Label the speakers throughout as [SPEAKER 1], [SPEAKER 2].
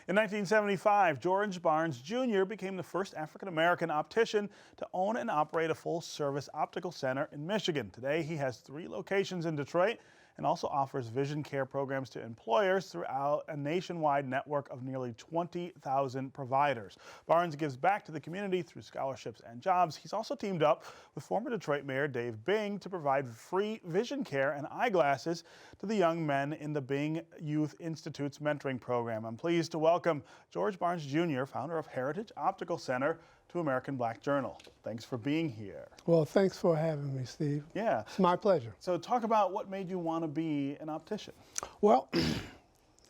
[SPEAKER 1] In 1975, George Barnes Jr. became the first African-American optician to own and operate a full-service optical center in Michigan. Today, he has 3 locations in Detroit and also offers vision care programs to employers throughout a nationwide network of nearly 20,000 providers. Barnes gives back to the community through scholarships and jobs. He's also teamed up with former Detroit Mayor Dave Bing to provide free vision care and eyeglasses to the young men in the Bing Youth Institute's mentoring program. I'm pleased to welcome George Barnes Jr., founder of Heritage Optical Center, to American Black Journal. Thanks for being here.
[SPEAKER 2] Well, thanks for having me, Steve.
[SPEAKER 1] Yeah.
[SPEAKER 2] It's my pleasure.
[SPEAKER 1] So talk about what made you want to be an optician.
[SPEAKER 2] Well,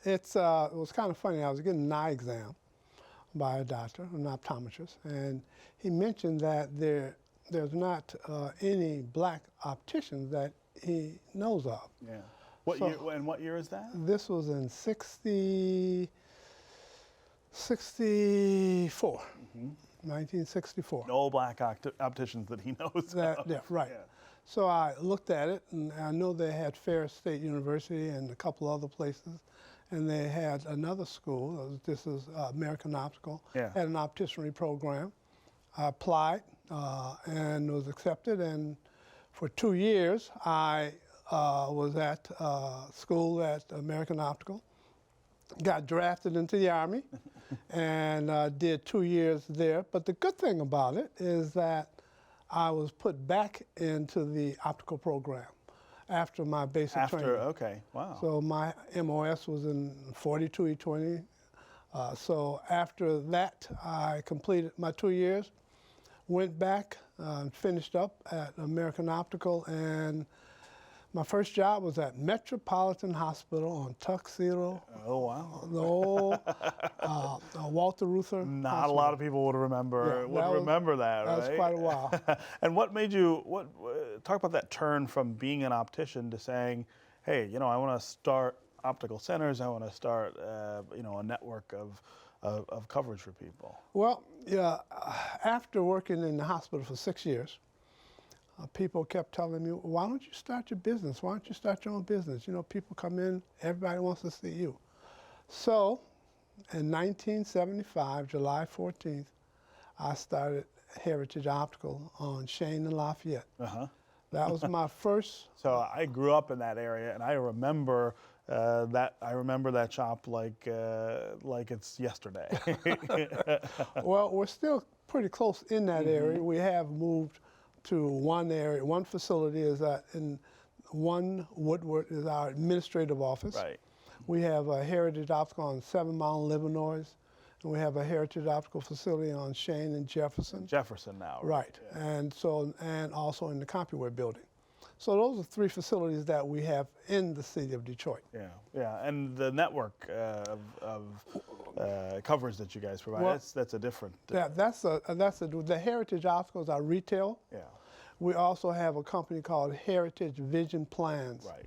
[SPEAKER 2] it was kind of funny. I was getting an eye exam by a doctor, an optometrist, and he mentioned that there's not any black opticians that he knows of.
[SPEAKER 1] Yeah. What year is that?
[SPEAKER 2] This was in 1964. 1964.
[SPEAKER 1] No black opticians that he knows of.
[SPEAKER 2] Yeah, right.
[SPEAKER 1] Yeah.
[SPEAKER 2] So I looked at it, and I know they had Ferris State University and a couple other places, and they had another school. This is American Optical.
[SPEAKER 1] Yeah.
[SPEAKER 2] Had an opticianry program. I applied and was accepted, and for 2 years I was at school at American Optical. Got drafted into the Army and did 2 years there. But the good thing about it is that I was put back into the optical program after my basic training.
[SPEAKER 1] Okay, wow.
[SPEAKER 2] So my MOS was in 42E20. So after that, I completed my 2 years, went back, finished up at American Optical, and my first job was at Metropolitan Hospital on Tuxedo.
[SPEAKER 1] Oh, wow.
[SPEAKER 2] The old Walter Reuther
[SPEAKER 1] Not
[SPEAKER 2] Hospital.
[SPEAKER 1] a lot of people would remember that, right?
[SPEAKER 2] That was quite a while.
[SPEAKER 1] And what made you, talk about that turn from being an optician to saying, hey, you know, I want to start optical centers, I want to start, you know, a network of coverage for people.
[SPEAKER 2] Well, yeah, after working in the hospital for 6 years, people kept telling me, why don't you start your business? Why don't you start your own business? You know, people come in, everybody wants to see you. So in 1975, July 14th, I started Heritage Optical on Shane and Lafayette. That was my first.
[SPEAKER 1] So I grew up in that area, and I remember that shop like it's yesterday.
[SPEAKER 2] Well, we're still pretty close in that area. We have moved to one area. One facility is in Woodward is our administrative office.
[SPEAKER 1] Right.
[SPEAKER 2] We have a Heritage Optical on 7 Mile, Illinois, and we have a Heritage Optical facility on Shane and Jefferson.
[SPEAKER 1] Jefferson now.
[SPEAKER 2] Right.
[SPEAKER 1] Yeah.
[SPEAKER 2] And also in the CompuWare building. So those are 3 facilities that we have in the city of Detroit.
[SPEAKER 1] Yeah, yeah, and the network of coverage that you guys provide,
[SPEAKER 2] Well,
[SPEAKER 1] that's a different.
[SPEAKER 2] The Heritage Opticals are retail.
[SPEAKER 1] Yeah.
[SPEAKER 2] We also have a company called Heritage Vision Plans.
[SPEAKER 1] Right.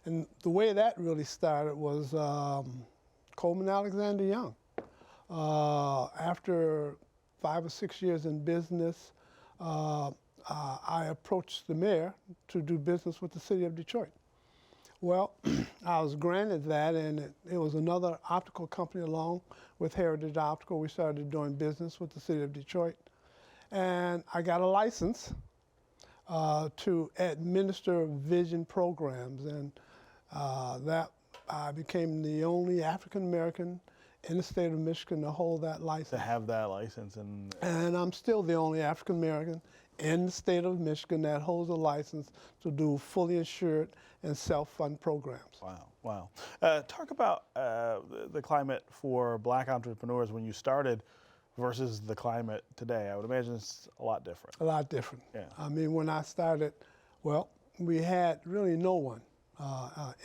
[SPEAKER 2] And the way that really started was Coleman Alexander Young. After 5 or 6 years in business, I approached the mayor to do business with the city of Detroit. Well, I was granted that, and it was another optical company along with Heritage Optical. We started doing business with the city of Detroit. And I got a license to administer vision programs, and that I became the only African-American in the state of Michigan to hold that license.
[SPEAKER 1] To have that license.
[SPEAKER 2] And I'm still the only African-American in the state of Michigan that holds a license to do fully insured and self-fund programs.
[SPEAKER 1] Wow, wow. Talk about the climate for black entrepreneurs when you started versus the climate today. I would imagine it's a lot different.
[SPEAKER 2] A lot different.
[SPEAKER 1] Yeah.
[SPEAKER 2] I mean, when I started, well, we had really no one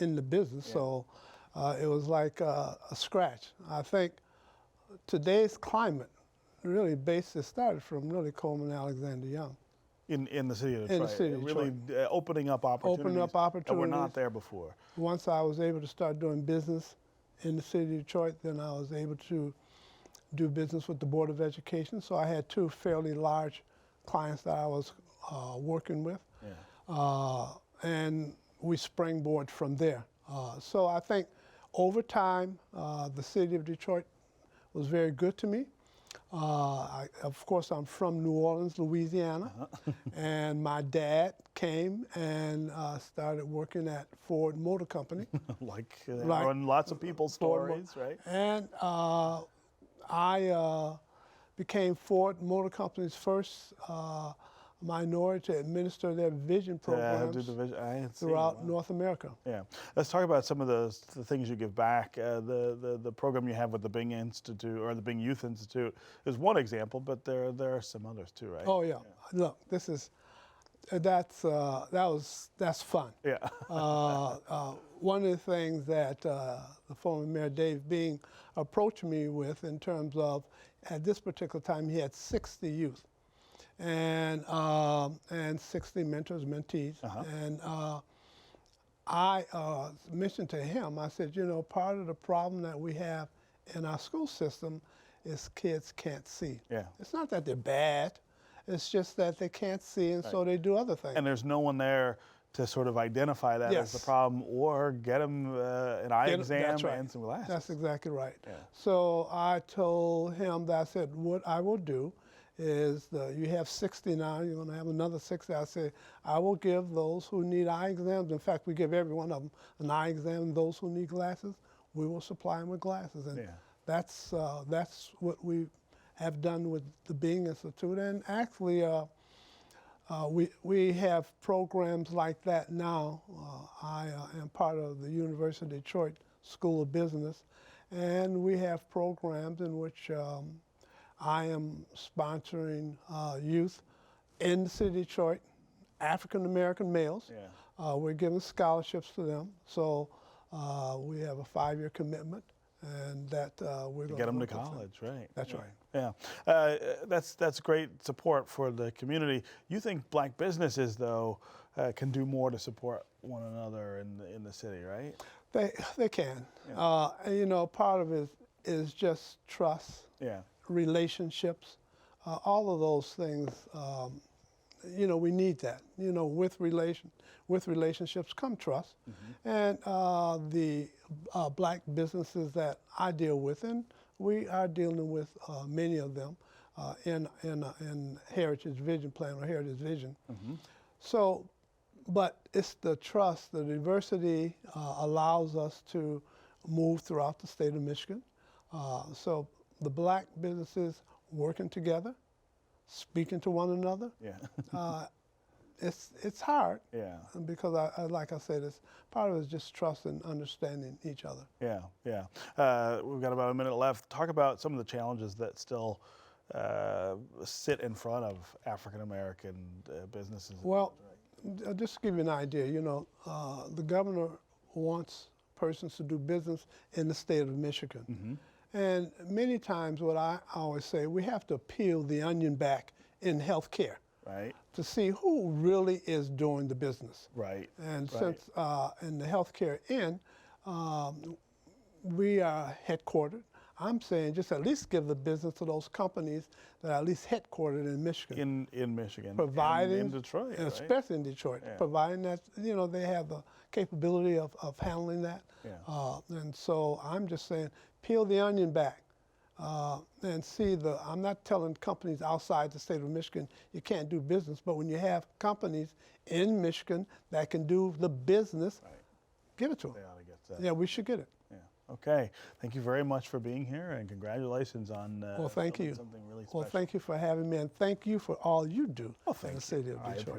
[SPEAKER 2] in the business, yeah. So it was like a scratch. I think today's climate really started from really Coleman Alexander Young.
[SPEAKER 1] In the city of Detroit.
[SPEAKER 2] In the city of Detroit.
[SPEAKER 1] Really opening up opportunities. That were not there before.
[SPEAKER 2] Once I was able to start doing business in the city of Detroit, then I was able to do business with the Board of Education. So I had 2 fairly large clients that I was working with. Yeah. And we springboard from there. So I think over time, the city of Detroit was very good to me. Of course, I'm from New Orleans, Louisiana, and my dad came and started working at Ford Motor Company.
[SPEAKER 1] Like on lots of people's stories, right?
[SPEAKER 2] And I became Ford Motor Company's first minority to administer their vision programs throughout North America.
[SPEAKER 1] Yeah, let's talk about some of the things you give back. The program you have with the Bing Institute or the Bing Youth Institute is one example, but there are some others too, right?
[SPEAKER 2] Oh yeah. Look, this is that's fun.
[SPEAKER 1] Yeah.
[SPEAKER 2] One of the things that the former Mayor Dave Bing approached me with in terms of, at this particular time, he had 60 youth and 60 mentors, mentees. And I mentioned to him, I said, you know, part of the problem that we have in our school system is kids can't see.
[SPEAKER 1] Yeah.
[SPEAKER 2] It's not that they're bad. It's just that they can't see, and so they do other things.
[SPEAKER 1] And there's no one there to sort of identify that as the problem or get them an eye exam and some glasses.
[SPEAKER 2] That's exactly right.
[SPEAKER 1] Yeah.
[SPEAKER 2] So I told him that I said, what I will do is you have 60 now, you're going to have another 60. I said, I will give those who need eye exams. In fact, we give every one of them an eye exam. And those who need glasses, we will supply them with glasses. And that's what we have done with the Bing Institute. And actually, we have programs like that now. I am part of the University of Detroit School of Business, and we have programs in which I am sponsoring youth in the city of Detroit, African American males.
[SPEAKER 1] Yeah.
[SPEAKER 2] We're giving scholarships to them. So we have a 5-year commitment, and that we're going to
[SPEAKER 1] get them to college, right?
[SPEAKER 2] That's right.
[SPEAKER 1] Yeah, that's great support for the community. You think black businesses, though, can do more to support one another in the city, right?
[SPEAKER 2] They can. Yeah. And you know, part of it is just trust. Yeah. Relationships, all of those things. You know, we need that. You know, with relationships come trust, and the black businesses that I deal with, and we are dealing with many of them in Heritage Vision Plan or Heritage Vision. So, but it's the trust. The diversity allows us to move throughout the state of Michigan. So the black businesses working together, speaking to one another. Yeah. It's hard. Yeah. Because like I said, it's part of it is just trust and understanding each other. Yeah,
[SPEAKER 1] yeah. We've got about a minute left. Talk about some of the challenges that still sit in front of African American businesses.
[SPEAKER 2] Well, just to give you an idea, you know, the governor wants persons to do business in the state of Michigan. And many times what I always say, we have to peel the onion back in healthcare. Right. To see who really is doing the business. Right. And since in the healthcare end, we are headquartered. I'm saying just at least give the business to those companies that are at least headquartered in Michigan. In Michigan. Providing, and in Detroit. And especially in Detroit. Yeah. Providing that, you know, they have the capability of handling that. Yeah. And so I'm just saying, peel the onion back. And see I'm not telling companies outside the state of Michigan you can't do business, but when you have companies in Michigan that can do the business, give it to them. They ought to get that. Yeah, we should get it. Yeah.
[SPEAKER 1] Okay. Thank you very much for being here, and congratulations on
[SPEAKER 2] well, thank you.
[SPEAKER 1] Something really special.
[SPEAKER 2] Well, thank you for having me, and thank you for all you do in the city of Detroit.